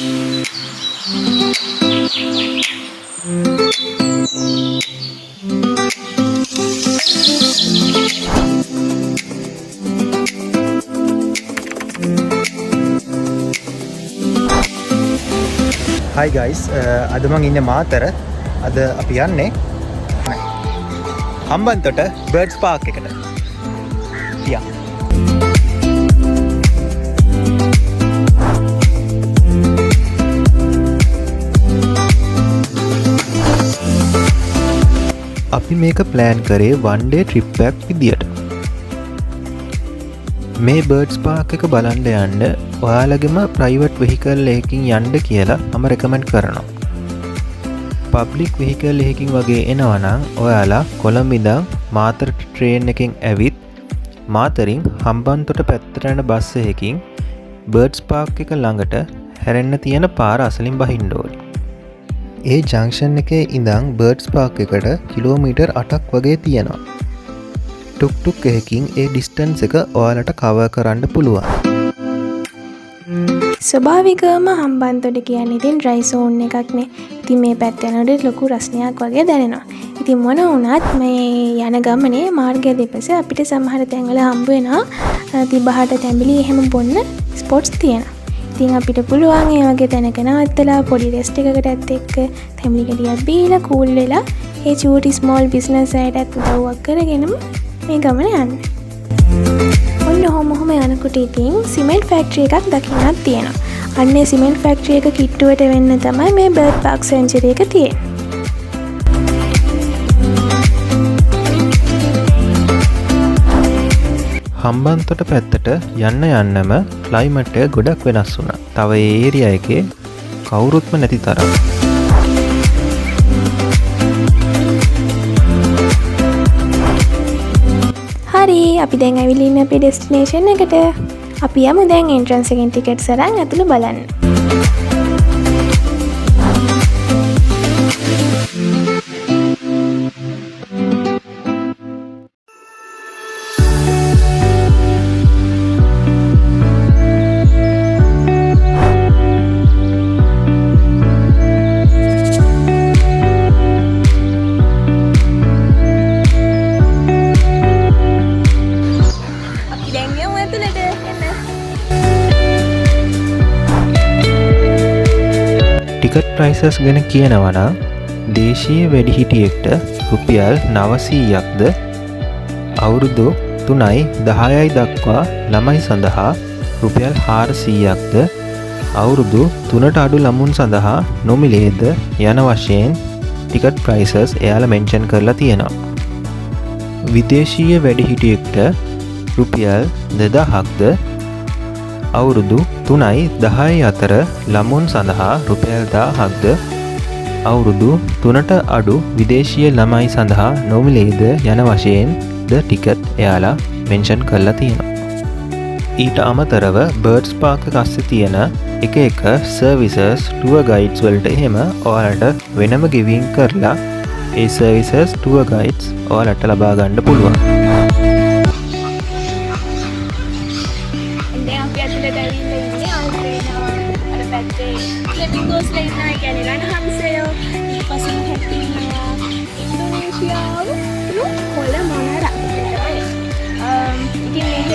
Hi guys, අද මම ඉන්නේ මාතර. අද අපි යන්නේ Hambantota Birds Park එකට. Yeah. අපි මේක ප්ලෑන් කරේ one day trip එකක් විදියට. මේ බර්ඩ්ස් පාක් එක බලන්න යන්න ඔයාලගේම ප්‍රයිවට් වෙහිකල් එකකින් යන්න කියලා මම රෙකමන්ඩ් කරනවා. පබ්ලික් වෙහිකල් එකකින් වගේ එනවා නම් ඔයාලා කොළඹ ඉඳන් මාතරට ට්‍රේන් එකෙන් ඇවිත් මාතරින් හම්බන්තොට පැත්තට යන බස් එකකින් බර්ඩ්ස් පාක් එක ළඟට හැරෙන්න තියෙන පාර අසලින් බහින්න ඕනේ. ඒ ජංක්ෂන් එකේ ඉඳන් බර්ඩ්ස් පාක් එකට කිලෝමීටර් 8ක් වගේ තියෙනවා. ටුක් ටුක් එකකින් ඒ ඩිස්ටන්ස් එක ඔයාලට කවර් කරන්න පුළුවන්. ස්වභාවිකවම හම්බන්තොට කියන්නේ ඉතින් ඩ්‍රයි සෝන් එකක්නේ. ඉතින් මේ පැත්ත යනකොට ලොකු රස්නයක් වගේ දැනෙනවා. ඉතින් මොන වුණත් මේ යන ගමනේ මාර්ගය දෙපස අපිට සමහර තැන්වල හම්බ වෙනවා තිබහට තැඹිලි එහෙම බොන්න ස්පොට්ස් තියෙනවා. ඉතින් අපිට පුළුවන් ඒ වගේ තැනක නවත්තලා පොඩි රෙස්ට් එකකටත් එක්ක තැඹිලි ගෙඩියක් බීලා කූල් වෙලා ඒ චූටි ස්මෝල් බිස්නස් අයටත් උදව්වක් කරගෙනම මේ ගමන යන්න. ඔන්න ඔහොම යනකොට ඉතින් සිමෙන්ට් ෆැක්ටරි එකක් දකින්නත් තියෙනවා. අන්නේ සිමෙන්ට් ෆැක්ටරි එක කිට්ටුවට වෙන්න තමයි මේ බර්ඩ් පාක් සෙන්චරි එක තියෙන්නේ. හම්බන්තොට පැත්තට යන්න යන්නම ක්ලයිමට් එක ගොඩක් වෙනස් වුණා. තව ඒ ඒරියා එකේ කවුරුත්ම නැති තරම්. හරි අපි දැන් ඇවිල්ලා ඉන්නේ අපේ ඩෙස්ටිනේෂන් එකට. අපි යමු දැන් එන්ට්‍රන්ස් එකෙන් ටිකට්ස් අරන් ඇතුළ බලන්න. ටිකට් ප්‍රයිසස් ගැන කියනවා නම් දේශීය වැඩිහිටියෙක්ට රුපියල් 900ක්ද අවුරුදු 3යි 10යි දක්වා ළමයි සඳහා රුපියල් 400ක්ද අවුරුදු 3ට අඩු ළමුන් සඳහා නොමිලේද යන වශයෙන් ටිකට් ප්‍රයිසස් එයාලා මෙන්ෂන් කරලා තියෙනවා. විදේශීය වැඩිහිටියෙක්ට රුපියල් 2000ක්ද අවුරුදු 3යි 10යි අතර ළමුන් සඳහා රුපියල් 1000ක්ද අවුරුදු 3ට අඩු විදේශීය ළමයි සඳහා නොමිලේද යන වශයෙන් ද ටිකට් එයාලා මෙන්ෂන් කරලා තියෙනවා. ඊට අමතරව බර්ඩ්ස් පාක් එක අස්සේ තියෙන එක සර්විසස් ටුවර් ගයිඩ්ස් වලට එහෙම ඔයාලට වෙනම ගෙවින් කරලා ඒ සර්විසස් ටුවර් ගයිඩ්ස් ඔයාලට ලබා ගන්න පුළුවන්.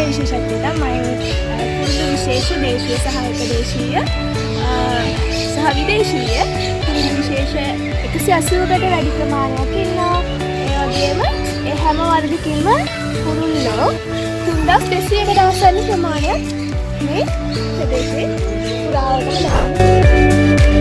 විශේෂත්වය තමයි කුරුළු විශේෂ දේශීය සහ ඒකදේශීය සහ විදේශීය කුරුළු විශේෂ 180කට වැඩි ප්‍රමාණයක් ඉන්නවා. ඒ වගේම ඒ හැම වර්ගකින්ම කුරුල්ලෝ 3200කට ආසන්න ප්‍රමාණයක් මේ ප්‍රදේශයේ පුරාවටම ලැබෙනවා.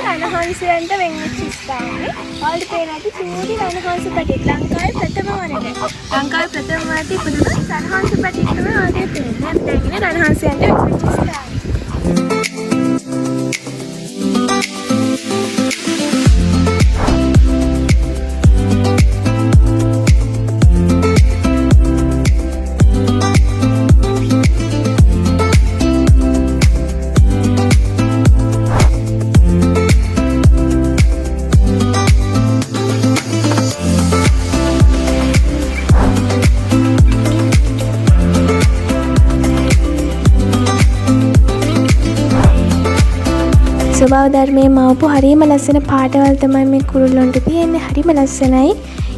රණහංසයන්ට වෙන්වෙච්ච ස්ථානේ ඔයාලට පේන ඇති චූටි රණහංස පැටියෙක් ලංකාවේ ප්‍රථම වනට. ලංකාවේ ප්‍රථම වනට ඉපදුණු රණහංස පැටියෙක් තමයි ඔයාලට පේන්නේ. අපි දැන් ඉන්නේ රණහංසයන්ට වෙන්වෙච්ච ස්ථානේ. ස්වභාව ධර්මයේ මවපු හරිම ලස්සන පාටවල් තමයි මේ කුරුල්ලොන්ට තියෙන්නේ. හරිම ලස්සනයි.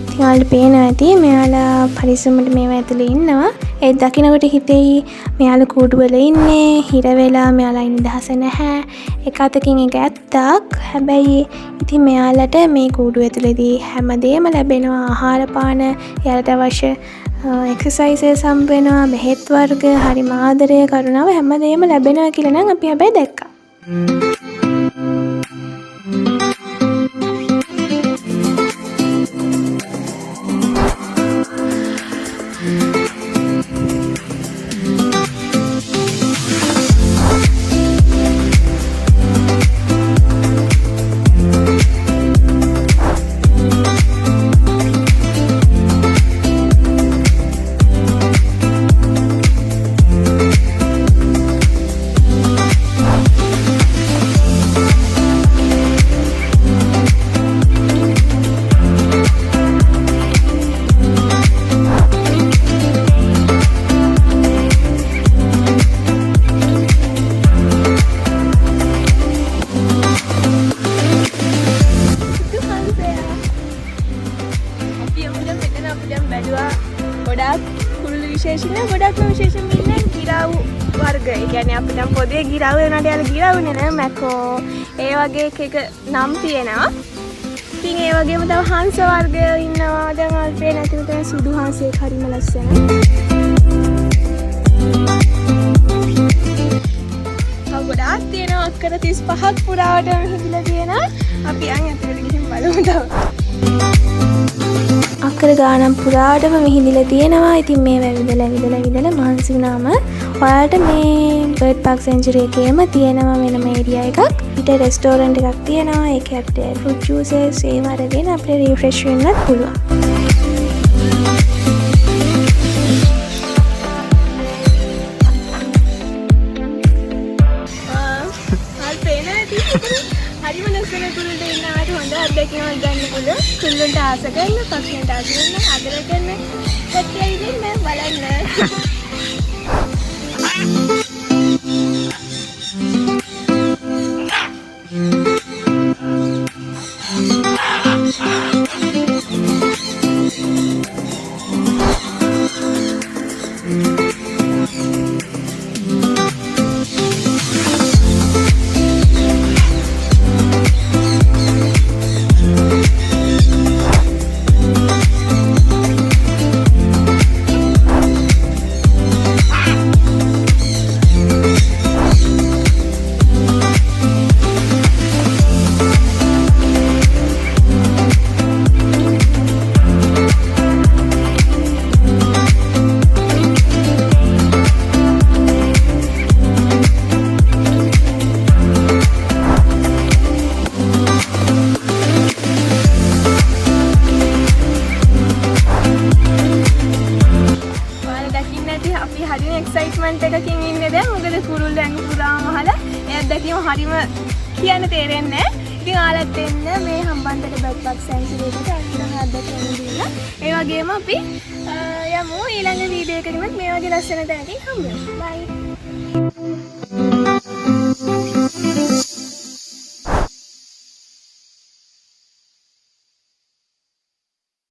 ඉතින් ඔයාලට පේනවා ඇති මෙයාලා පරිස්සමට මේවා ඇතුලේ ඉන්නවා. ඒ දකින්නකොට හිතෙයි මෙයාලා කූඩුවල ඉන්නේ, හිර වෙලා මෙයාලා නිදහස නැහැ. එක අතකින් ඒක ඇත්තක්. හැබැයි ඉතින් මෙයාලට මේ කූඩුව ඇතුලේදී හැමදේම ලැබෙනවා. ආහාර පාන, එයාලට අවශ්‍ය එක්සර්සයිසස් හම්බ වෙනවා, බෙහෙත් වර්ග, හරි ආදරය, කරුණාව හැමදේම ලැබෙනවා කියලා නම් අපි හැබැයි දැක්කා. ගොඩක් කුරුළු විශේෂණ ගොඩක්ම විශේෂම ඉන්නේ ගිරව් වර්ග. ඒ කියන්නේ අපිට නම් පොදේ ගිරව් වෙනාට යාල ගිරව්නේ නෑ මැකෝ. ඒ වගේ එක නම් තියෙනවා. ඉතින් ඒ වගේම තව හංස වර්ග ඉන්නවා. දැන් අල්පේ නැතිව තියෙන සුදු හංසෙක් හරිම ලස්සනයි. තව ගොඩාක් තියෙනවා. අක්කර 35ක් පුරාවටම හිඳිලා තියෙනවා. අපි යන් ඇතුළට ගිහින් බලමු තව. අක්කර ගානම් පුරාටම විහිඳිලා තියෙනවා. ඉතින් මේ වැවිදලා මහන්සි වුණාම ඔයාලට මේ බර්ඩ් පාක් සෙන්චුරි එකේම තියෙනවා වෙනම ඒරියා එකක්. ඊට රෙස්ටෝරන්ට් එකක් තියෙනවා. ඒකේ අපිට ෆෘට් ජූසස් ඒව අරගෙන අපිට රිෆ්‍රෙෂ් වෙන්නත් පුළුවන්. හරිම ලස්සන කුරුල්ලෝ ඉන්නවට හොඳ අත්දැකීමක් ගන්න පුළුවන්. කුරුල්ලන්ට ආස කරන, පක්ෂීන්ට ආස කරන, ආදර කරන කට්ටිය ඉන්න බලන්න. එක්සයිට්මන්ට් එකකින් ඉන්නේ දැන්. මොකද කුරුල්ලෝ ඇඟ පුරාම අහලා ඒ අත්දැකීම හරිම කියන්න තේරෙන්නේ නැහැ. ඉතින් ආලත් එන්න මේ හම්බන්තොට බර්ඩ් පාක් සෙන්චුරි එකට අනිත් අත්දැකීම දීලා. ඒ වගේම අපි යමු ඊළඟ වීඩියෝ එකකින් මේ වගේ ලස්සන තැනකින් හම්බ වෙමු. බයි.